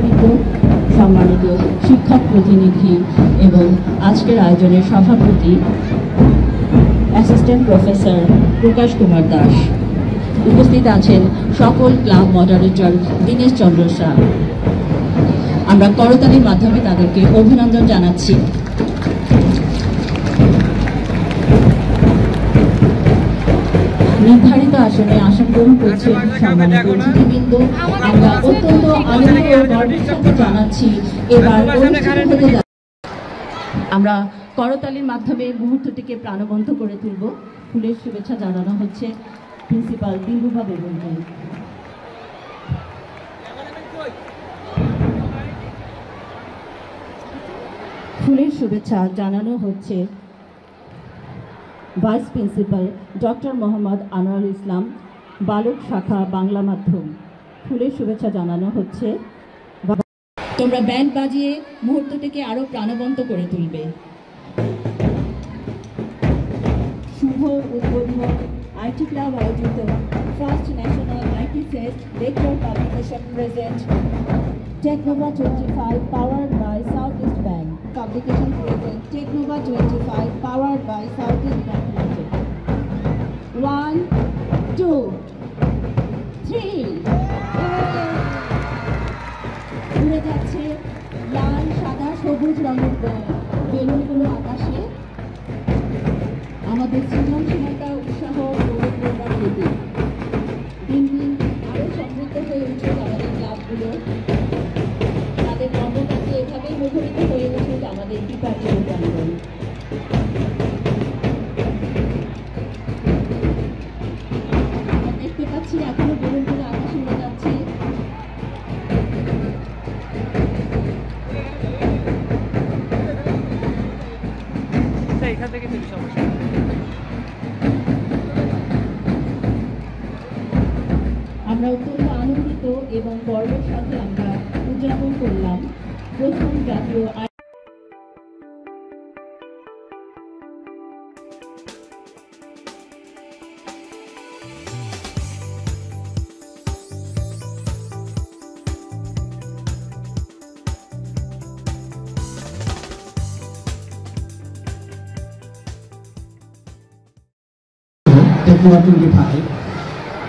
নির্ধারিত সম্মানিত শিক্ষক প্রতিনিধি এবং আজকের আয়োজনের সভাপতি অ্যাসিস্ট্যান্ট প্রফেসর প্রকাশ কুমার দাস, উপস্থিত আছেন সকল ক্লাব মডারেটর দীনেশ চন্দ্র শাহ। আমরা করতালির মাধ্যমে তাদেরকে অভিনন্দন জানাচ্ছি। নির্ধারিত আসনে আসন গ্রহণ করছেন সম্মানিত অতিথিবৃন্দ। আমরা অত্যন্ত আনন্দ ও গর্বের সাথে জানাচ্ছি এবার আমরা করতালির মাধ্যমে মুহূর্তটিকে প্রাণবন্ত করে তুলব। ফুলের শুভেচ্ছা জানানো হচ্ছে প্রিন্সিপাল দিলরুবা বেগমকে। ফুলের শুভেচ্ছা জানানো হচ্ছে vice principal doctor Mohammad Anwar Islam, বালক শাখা বাংলা মাধ্যম। ফুলের শুভেচ্ছা জানানো হচ্ছে। তোমরা ব্যান্ড বাজিয়ে মুহূর্তটিকে আরো প্রাণবন্ত করে তুলবে। শুভ উদ্বোধন আইটি ক্লাব আয়োজিত first national IT fest lecture publication present Technova 25 powered by Southeast Bank. Publication present Technova 25 powered by Southeast Bank Limited. 1, 2, 3. উড়ে যাচ্ছে লাল, সাদা, সবুজ রঙের বেলুনগুলো আকাশে। আমাদের সৃজনশীলতা, উৎসাহ প্রতি দিন দিন আরো সমৃদ্ধ হয়ে উঠছে আমাদের ক্লাবগুলো। তাদের কর্মকাণ্ডে এভাবেই মুখরিত হয়ে উঠুক আমাদের বিভাগীয় প্রাঙ্গণ। দেখতে পাচ্ছি এখনো বেলুনগুলো আকাশে উড়ে যাচ্ছে। আমরা অত্যন্ত আনন্দিত এবং গর্বের সাথে আমরা উদযাপন করলাম প্রথম জাতীয় Technova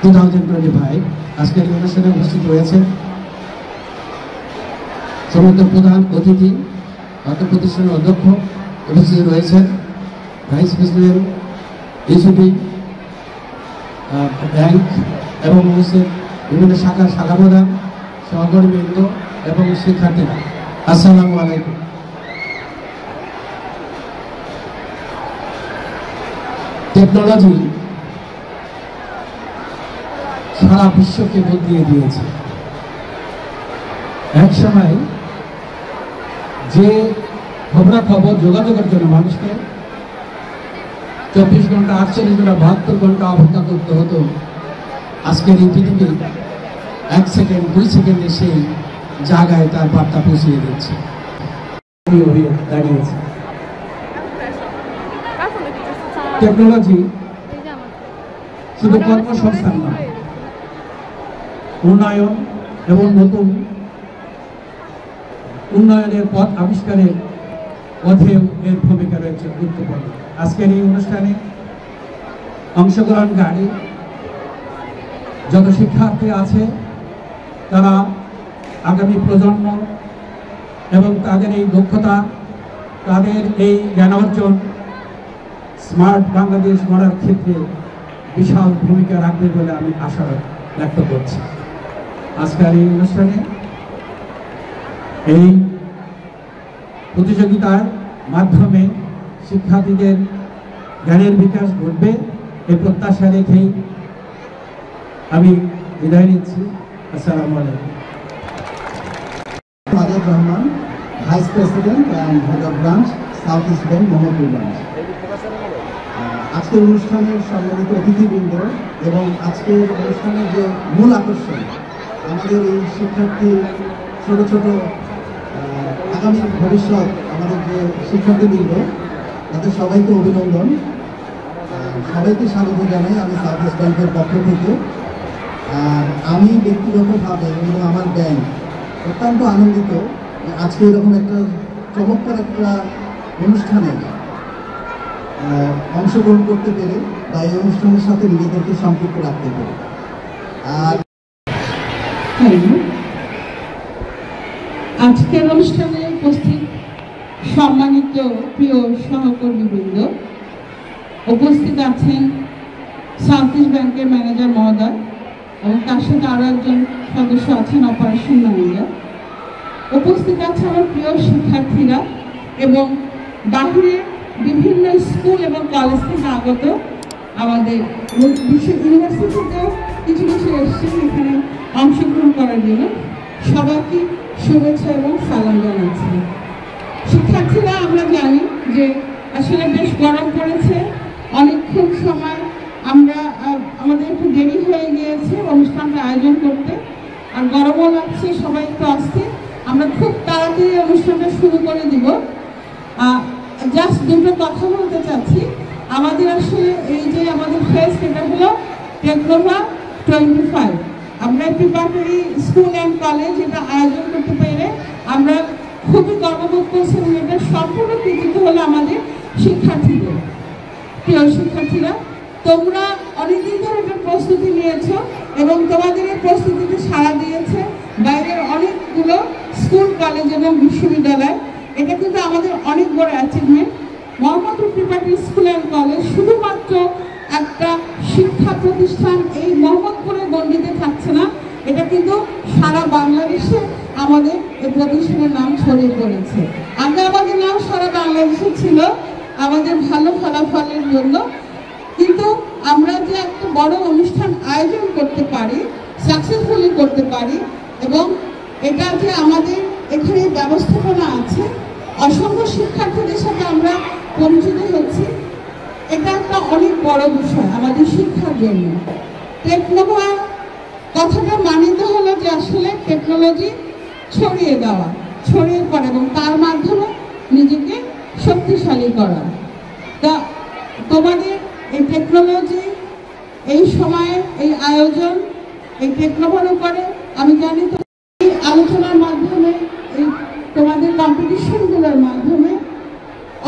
2025 আজকের অনুষ্ঠানে উপস্থিত রয়েছে সমস্ত প্রধান অতিথি, অর্থ প্রতিষ্ঠানের অধ্যক্ষ উপস্থিত রয়েছেন, ভাইস প্রেসিডেন্ট ইউসিবি ব্যাংক এবং বিভিন্ন শাখা প্রধান, সহকর্মীবৃন্দ এবং শিক্ষার্থীরা, আসসালামু আলাইকুম। টেকনোলজি সারা বিশ্বকে বদলিয়ে দিয়েছে। এক সময় যে খবরাখবর যোগাযোগের জন্য মানুষকে 24 ঘন্টা, 48 ঘন্টা, 72 ঘন্টা অপেক্ষা করতে হতো, আজকের এই পৃথিবী 1 সেকেন্ড 2 সেকেন্ডে সেই জায়গায় তার বার্তা পৌঁছিয়ে দিচ্ছে। দাঁড়িয়েছে টেকনোলজি শুধু কর্মসংস্থান নয়, উন্নয়ন এবং নতুন উন্নয়নের পথ আবিষ্কারের পথেও এর ভূমিকা রয়েছে গুরুত্বপূর্ণ। আজকের এই অনুষ্ঠানে অংশগ্রহণকারী যত শিক্ষার্থী আছে তারা আগামী প্রজন্ম এবং তাদের এই দক্ষতা, তাদের এই জ্ঞান অর্জন স্মার্ট বাংলাদেশ গড়ার ক্ষেত্রে বিশাল ভূমিকা রাখবে বলে আমি আশা ব্যক্ত করছি। আজকের এই অনুষ্ঠানে এই প্রতিযোগিতার মাধ্যমে শিক্ষার্থীদের জ্ঞানের বিকাশ ঘটবে এই প্রত্যাশা রেখেই আমি বিদায় নিচ্ছি। আসসালামু আলাইকুম। Majed Rahman, vice president and head of branch south east bank Mohammadpur branch. আজকের অনুষ্ঠানের সম্মানিত অতিথিবৃন্দ এবং আজকের অনুষ্ঠানের যে মূল আকর্ষণ আমাদের এই শিক্ষার্থী ছোট ছোট আগামী ভবিষ্যৎ আমাদের যে শিক্ষার্থীবৃন্দ তাদের সবাইকে অভিনন্দন, সবাইকে স্বাগত জানাই আমি সাউথ ইস্ট ব্যাংকের পক্ষ থেকে। আর আমি ব্যক্তিগতভাবে এবং আমার ব্যাংক অত্যন্ত আনন্দিত আজকে এরকম একটা চমৎকার একটা অনুষ্ঠানে অংশগ্রহণ করতে পেরে বা এই অনুষ্ঠানের সাথে নিজেদেরকে সম্পৃক্ত রাখতে পেরে। আর আজকের অনুষ্ঠানে উপস্থিত সম্মানিত প্রিয় সহকর্মীবৃন্দ, উপস্থিত আছেন সাউথ ইস্ট ব্যাংকের ম্যানেজার মহোদয় এবং তার সাথে আরও একজন সদস্য আছেন অপারেশন ম্যানেজার। উপস্থিত আছে আমার প্রিয় শিক্ষার্থীরা এবং বাহিরের বিভিন্ন স্কুল এবং কলেজ থেকে আগত আমাদের ইউনিভার্সিটিতেও কিছু কিছু এসছেন এখানে অংশগ্রহণ করার জন্য। সবাইকে শুভেচ্ছা এবং সালাম জানাচ্ছি। শিক্ষার্থীরা, আমরা জানি যে আসলে বেশ গরম পড়েছে, অনেকক্ষণ সময় আমরা আমাদের একটু দেরি হয়ে গিয়েছে অনুষ্ঠানটা আয়োজন করতে, আর গরমও লাগছে, সবাই একটু আসছে। আমরা খুব তাড়াতাড়ি অনুষ্ঠানটা শুরু করে দিব। জাস্ট দুটো কথা বলতে চাচ্ছি। আমাদের আসলে এই যে আমাদের ফেস্ট, এটা হলো টেকনোভা 25। আমরা প্রিপারেটরি স্কুল অ্যান্ড কলেজ এটা আয়োজন করতে পেরে আমরা খুবই গর্ববোধ করছি এবং এটা সম্পূর্ণ কৃতিত্ব হলো আমাদের শিক্ষার্থীদের। প্রিয় শিক্ষার্থীরা, তোমরা অনেকদিন ধরে একটা প্রস্তুতি নিয়েছ এবং তোমাদের এই প্রস্তুতিতে সাড়া দিয়েছে বাইরের অনেকগুলো স্কুল, কলেজ এবং বিশ্ববিদ্যালয়। এটা কিন্তু আমাদের অনেক বড় achievement. Mohammadpur preparatory school and college শুধুমাত্র একটা শিক্ষা প্রতিষ্ঠান এই মোহাম্মদপুরে গণ্ডিতে থাকছে না, এটা কিন্তু সারা বাংলাদেশে আমাদের এই প্রতিষ্ঠানের নাম ছড়িয়ে পড়েছে। আগে আমাদের নাম সারা বাংলাদেশে ছিল আমাদের ভালো ফলাফলের জন্য, কিন্তু আমরা যে একটা বড় অনুষ্ঠান আয়োজন করতে পারি, সাকসেসফুলি করতে পারি, এবং এটা যে আমাদের এখানে ব্যবস্থাপনা আছে, অসংখ্য শিক্ষার্থীদের সাথে আমরা পরিচিত হচ্ছি, এটা একটা অনেক বড় বিষয় আমাদের শিক্ষার জন্য। টেকনোভা কথাটা মানিত হলো যে আসলে টেকনোলজি ছড়িয়ে দেওয়া, ছড়িয়ে পড়া এবং তার মাধ্যমে নিজেকে শক্তিশালী করা। তা তোমাদের এই টেকনোলজি, এই সময়ে এই আয়োজন, এই টেকনোভার উপরে আমি জানি এই আলোচনার মাধ্যমে, এই তোমাদের কম্পিটিশনগুলোর মাধ্যমে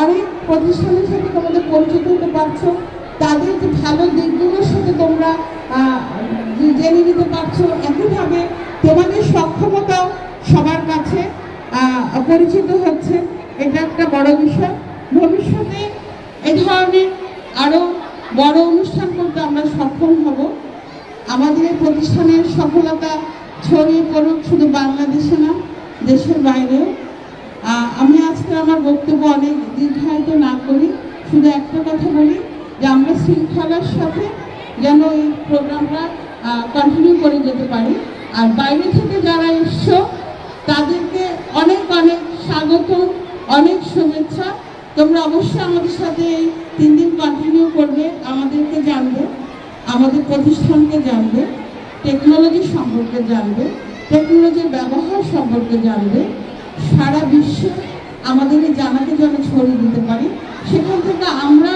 অনেক প্রতিষ্ঠানের সাথে তোমাদের পরিচিত হতে পারছো, তাদের যে ভালো দিকগুলোর সাথে তোমরা জেনে নিতে পারছো। একইভাবে তোমাদের সক্ষমতাও সবার কাছে পরিচিত হচ্ছে, এটা একটা বড় বিষয়। ভবিষ্যতে এ ধরনের আরও বড় অনুষ্ঠান করতে আমরা সক্ষম হব। আমাদের এই প্রতিষ্ঠানের সফলতা ছড়িয়ে পড়ুক শুধু বাংলাদেশে না, দেশের বাইরেও। আমি আজকে আমার বক্তব্য অনেক দীর্ঘায়িত না করি, শুধু একটা কথা বলি যে আমরা শৃঙ্খলার সাথে যেন এই প্রোগ্রামটা কন্টিনিউ করে যেতে পারি। আর বাইরে থেকে যারা এসছো তাদেরকে অনেক অনেক স্বাগত, অনেক শুভেচ্ছা। তোমরা অবশ্যই আমাদের সাথে এই 3 দিন কন্টিনিউ করবে, আমাদেরকে জানবে, আমাদের প্রতিষ্ঠানকে জানবে, টেকনোলজি সম্পর্কে জানবে, টেকনোলজির ব্যবহার সম্পর্কে জানবে। সারা বিশ্বে আমাদের এই জানাকে যেন ছড়িয়ে দিতে পারি, সেখান থেকে আমরা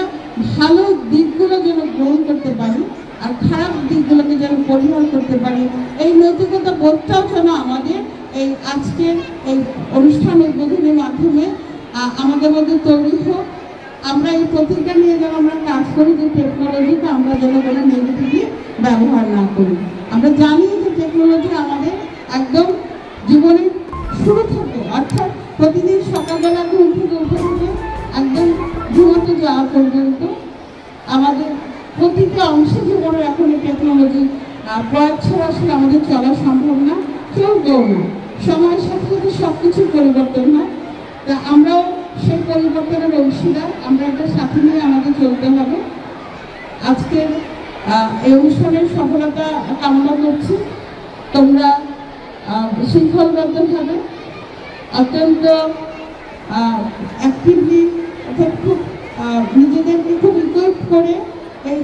ভালো দিকগুলো যেন গ্রহণ করতে পারি আর খারাপ দিকগুলোকে যেন পরিহার করতে পারি। এই নৈতিকতা বোধটাও যেন আমাদের এই আজকের এই অনুষ্ঠান উদ্বোধনের মাধ্যমে আমাদের মধ্যে তৈরি হোক। আমরা এই প্রতিজ্ঞা নিয়ে যেন আমরা কাজ করি যে টেকনোলজিকে আমরা যেন কোনো নেগেটিভলি ব্যবহার না করি। আমরা জানি যে টেকনোলজি আমাদের একদম জীবনের শুরু থেকে, অর্থাৎ প্রতিদিন সকালবেলা ঘুম থেকে উঠে থেকে একদম ঘুমোতে যাওয়া পর্যন্ত আমাদের প্রতিটা অংশে জীবনের এখন এই টেকনোলজি প্রয়োগ ছাড়া আসলে আমাদের চলা সম্ভব না, কেউ না। সময়ের সাথে সাথে সব কিছুর পরিবর্তন হয়, তা আমরাও সেই পরিবর্তনের অংশীদার। আমরা একটা সাথে নিয়ে আমাদের চলতে হবে। আজকের এই অনুষ্ঠানের সফলতা কামনা করছি। তোমরা শৃঙ্খলবদ্ধভাবে অত্যন্ত অ্যাক্টিভলি, অর্থাৎ খুব নিজেদেরকে খুব ইকুইপ করে এই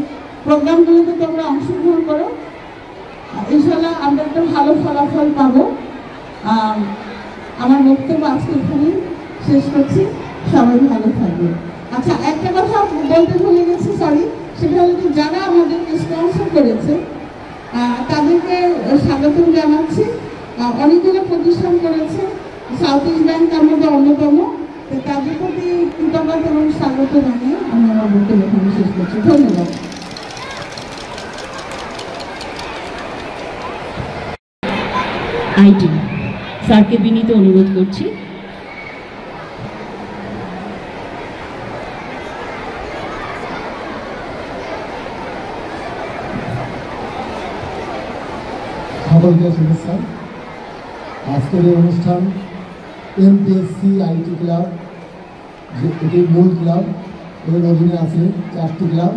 প্রোগ্রামগুলোতে তোমরা অংশগ্রহণ করো। ইনশাল্লাহ আমরা একটা ভালো ফলাফল পাবো। আমার বক্তব্য আজকে এখানেই শেষ করছি। সবাই ভালো থাকবে। আচ্ছা, একটা কথা বলতে ভুলে গেছি, সরি, সেটা হলো যে যারা আমাদেরকে স্পন্সর করেছে তাদেরকে স্বাগত জানাচ্ছি অনেকগুলো প্রতিষ্ঠান করেছে, সাউথ ইস্ট ব্যাংক তার মধ্যে অন্যতম। তো তাদের প্রতি কৃতজ্ঞতা এবং স্বাগত জানিয়ে আমি আমার বক্তব্য এখানে শেষ করছি। ধন্যবাদ। আইটি স্যারকে বিনীত অনুরোধ করছি। সকলকে শুভেচ্ছা। আজকের এই অনুষ্ঠান এমপিএসসি আইটি ক্লাব, যে এটি মূল ক্লাব, এর অধীনে আছে 4টি ক্লাব।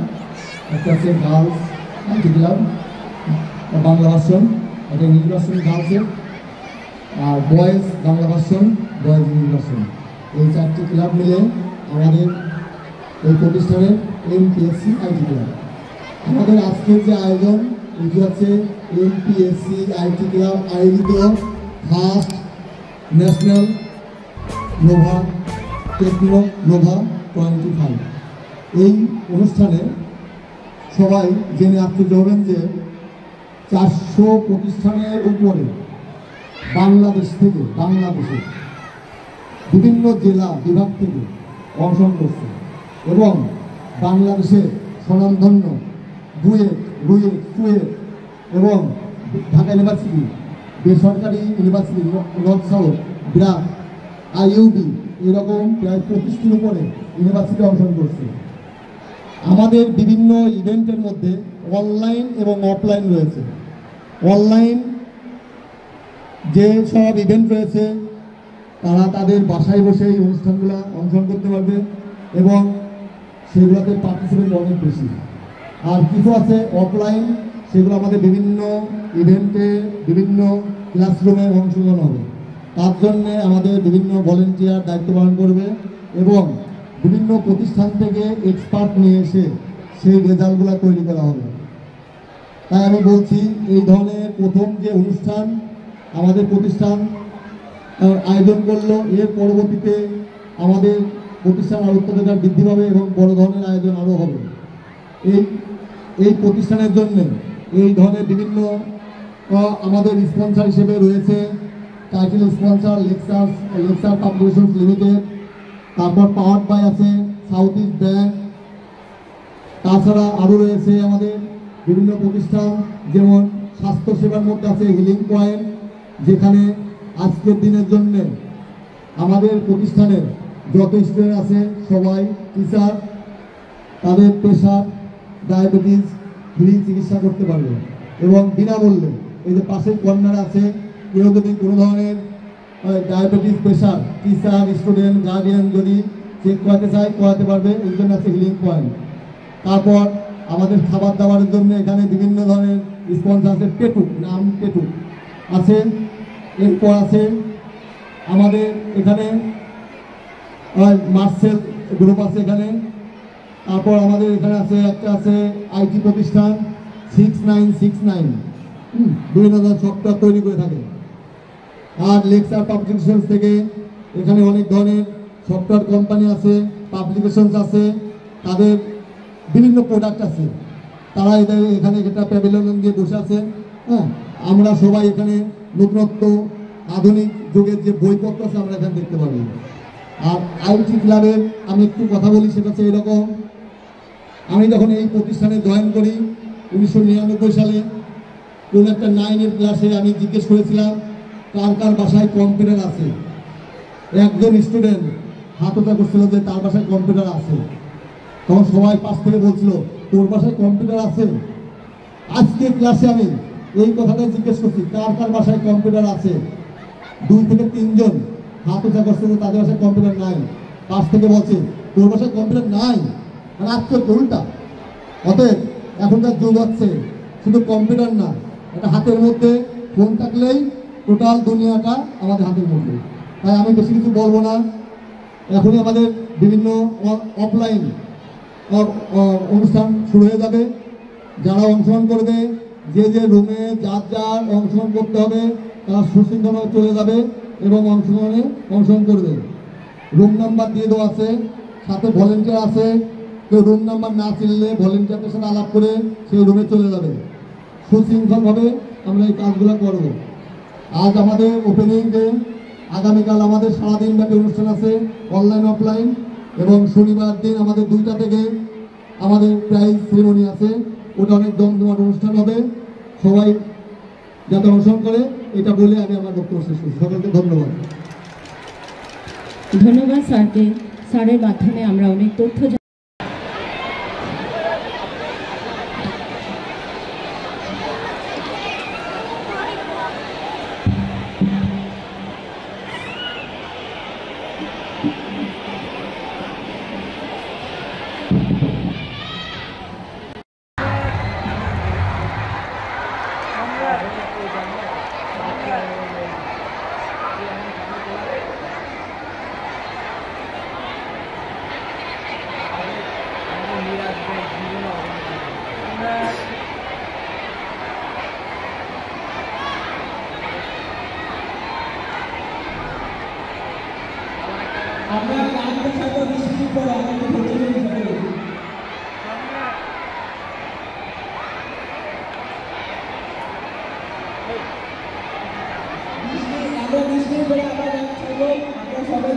একটা আছে girls IT club, Bangla version, একটা ইংলিশ ভার্সন গার্লসের, আর boys Bangla version, boys English version. এই 4টি ক্লাব মিলে আমাদের এই প্রতিষ্ঠানের এমপিএসসি আইটি ক্লাব। আমাদের আজকের যে আয়োজন, এটি হচ্ছে এমপিএসসি আইটি ক্লাব আয়োজিত first national nova techno nova 25। এই অনুষ্ঠানে সবাই জেনে আশ্চর্য হবেন যে 400 প্রতিষ্ঠানের উপরে বাংলাদেশে বিভিন্ন জেলা বিভাগ থেকে অংশগ্রহণ করছে এবং বাংলাদেশের স্বনামধন্য বুয়েট, কুয়েট এবং ঢাকা ইউনিভার্সিটি, বেসরকারি university north south, BRAC, IUB, এরকম প্রায় 25টির উপরে ইউনিভার্সিটি অংশগ্রহণ করছে। আমাদের বিভিন্ন ইভেন্টের মধ্যে অনলাইন এবং অফলাইন রয়েছে। অনলাইন যে সব ইভেন্ট রয়েছে তারা তাদের বাসায় বসে এই অনুষ্ঠানগুলো অংশগ্রহণ করতে পারবে এবং সেগুলোতে পার্টিসিপেট অনেক বেশি। আর কিছু আছে অফলাইন, সেগুলো আমাদের বিভিন্ন ইভেন্টে, বিভিন্ন ক্লাসরুমে অংশগ্রহণ হবে। তার জন্যে আমাদের বিভিন্ন ভলেন্টিয়ার দায়িত্ব পালন করবে এবং বিভিন্ন প্রতিষ্ঠান থেকে এক্সপার্ট নিয়ে এসে সেই রেজাল্টগুলো তৈরি করা হবে। তাই আমি বলছি, এই ধরনের প্রথম যে অনুষ্ঠান আমাদের প্রতিষ্ঠান আয়োজন করলো, এর পরবর্তীতে আমাদের প্রতিষ্ঠান আরও উত্তরাধিকার বৃদ্ধি পাবে এবং বড় ধরনের আয়োজন আরও হবে। এই প্রতিষ্ঠানের জন্য এই ধরনের বিভিন্ন আমাদের স্পন্সর হিসেবে রয়েছে title sponsor lecture publications limited, তারপর পাওয়ার বাই আছে সাউথ ইস্ট ব্যাংক, তাছাড়া আরও রয়েছে আমাদের বিভিন্ন প্রতিষ্ঠান, যেমন স্বাস্থ্যসেবার মধ্যে আছে হিলিং পয়েন্ট, যেখানে আজকের দিনের জন্য আমাদের প্রতিষ্ঠানের যত স্টুডেন্ট আছে সবাই টিচার তাদের প্রেশার, ডায়াবেটিস ফ্রি চিকিৎসা করতে পারবে এবং বিনামূল্যে। এই যে পাশের কর্নার আছে, কেউ যদি কোনো ধরনের diabetes, pressure, teacher, student, guardian যদি চেক করাতে চায় করাতে পারবে, এই জন্য আছে হিলিং পয়েন্ট। তারপর আমাদের খাবার দাবারের জন্য এখানে বিভিন্ন ধরনের স্পন্সর আছে, টেটু নাম টেটু আছে। এরপর আছে আমাদের এখানে মার্সেল গ্রুপ আছে এখানে। তারপর আমাদের এখানে আছে একটা আছে আইটি প্রতিষ্ঠান 6969, বিভিন্ন ধরনের সফটওয়্যার তৈরি করে থাকে। আর লেকচার পাবলিকেশনস থেকে এখানে অনেক ধরনের সফটওয়্যার কোম্পানি আছে, পাবলিকেশনস আছে, তাদের বিভিন্ন প্রোডাক্ট আছে। তারা এখানে একটা প্যাভিলিয়ন দিয়ে বসে আছে। হ্যাঁ, আমরা সবাই এখানে নতুনত্ব আধুনিক যুগের যে বইপত্র আছে আমরা এখানে দেখতে পাবো। আর আইটি ক্লাবের আমি একটু কথা বলি, সেটা হচ্ছে এরকম। আমি যখন এই প্রতিষ্ঠানে জয়েন করি 1999 সালে, কোন একটা 9-এর ক্লাসে আমি জিজ্ঞেস করেছিলাম কার কার বাসায় কম্পিউটার আছে। একজন স্টুডেন্ট হাত ওঠা করছিল যে তার বাসায় কম্পিউটার আছে। তখন সবাই পাশ থেকে বলছিল তোর বাসায় কম্পিউটার আছে। আজকে ক্লাসে আমি এই কথাটাই জিজ্ঞেস করছি কার কার বাসায় কম্পিউটার আছে। 2 থেকে 3 জন হাত ওঠা করছে যে তাদের বাসায় কম্পিউটার নাই। পাশ থেকে বলছে তোর বাসায় কম্পিউটার নাই, মানে আজকে উল্টা। অতএব এখনকার যুগ হচ্ছে শুধু কম্পিউটার না, একটা হাতের মধ্যে ফোন থাকলেই টোটাল দুনিয়াটা আমাদের হাতের মধ্যে। তাই আমি বেশি কিছু বলবো না। এখনই আমাদের বিভিন্ন অফলাইন অনুষ্ঠান শুরু হয়ে যাবে। যারা অংশগ্রহণ করবে, যে যে রুমে যার অংশগ্রহণ করতে হবে তারা সুশৃঙ্খলভাবে চলে যাবে এবং অংশগ্রহণ করবে। রুম নাম্বার দিয়ে দেওয়া আছে, সাথে ভলেন্টিয়ার আছে। কেউ রুম নাম্বার না চিনলে ভলেন্টিয়ারদের সাথে আলাপ করে সেই রুমে চলে যাবে। সুশৃঙ্খলভাবে আমরা এই কাজগুলো করব। আজ আমাদের ওপেনিং ডে, আগামীকাল আমাদের সারাদিন ব্যাপী অনুষ্ঠান আছে অনলাইন অফলাইন, এবং শনিবার দিন আমাদের 2টা থেকে আমাদের প্রাইজ সেরেমনি আছে, ওটা অনেক জমজমাট অনুষ্ঠান হবে। সবাই যাতে অংশগ্রহণ করে এটা বলে আমি আমার বক্তব্য শেষ করছি। সকলকে ধন্যবাদ। ধন্যবাদ স্যারকে। স্যারের মাধ্যমে আমরা অনেক তথ্য আমরা গানটা সাথে বৃষ্টির পরে আমাদের ভেতরে বৃষ্টির পরে আমরা গান ছাড়বো, আমরা সবাই